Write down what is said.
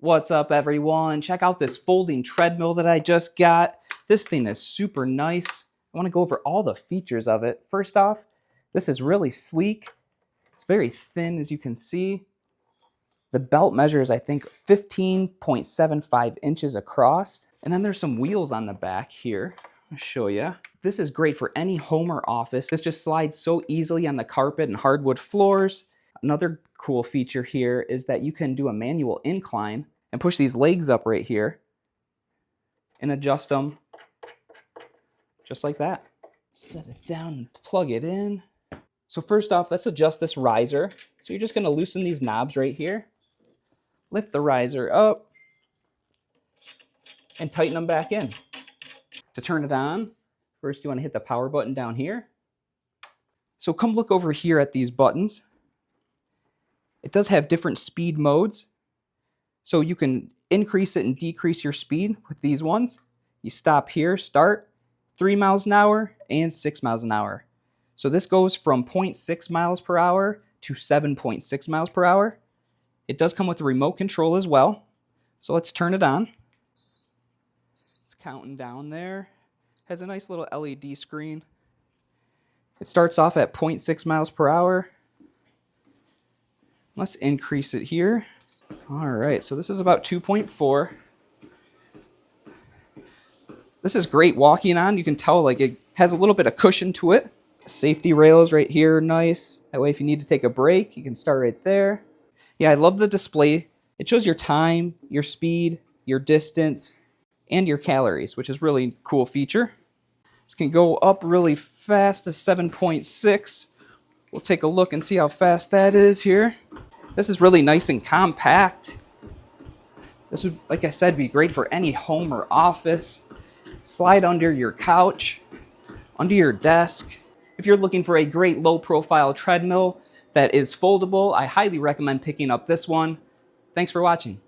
What's up, everyone? Check out this folding treadmill that I just got. This thing is super nice. I want to go over all the features of it. First off, this is really sleek. It's very thin, as you can see. The belt measures, I think, 15.75 inches across. And then there's some wheels on the back here. I'll show you. This is great for any home or office. This just slides so easily on the carpet and hardwood floors. Another cool feature here is that you can do a manual incline and push these legs up right here and adjust them just like that. Set it down and plug it in. So first off, let's adjust this riser. So you're just going to loosen these knobs right here. Lift the riser up and tighten them back in. To turn it on, first you want to hit the power button down here. So come look over here at these buttons. It does have different speed modes. So you can increase it and decrease your speed with these ones. You stop here, start 3 miles an hour and 6 miles an hour. So this goes from 0.6 miles per hour to 7.6 miles per hour. It does come with a remote control as well. So let's turn it on. It's counting down there. Has a nice little LED screen. It starts off at 0.6 miles per hour. Let's increase it here. All right, so this is about 2.4. This is great walking on. You can tell like it has a little bit of cushion to it. Safety rails right here, nice. That way if you need to take a break, you can start right there. Yeah, I love the display. It shows your time, your speed, your distance, and your calories, which is really a cool feature. This can go up really fast to 7.6. We'll take a look and see how fast that is here. This is really nice and compact. This would, like I said, be great for any home or office. Slide under your couch, under your desk. If you're looking for a great low-profile treadmill that is foldable, I highly recommend picking up this one. Thanks for watching.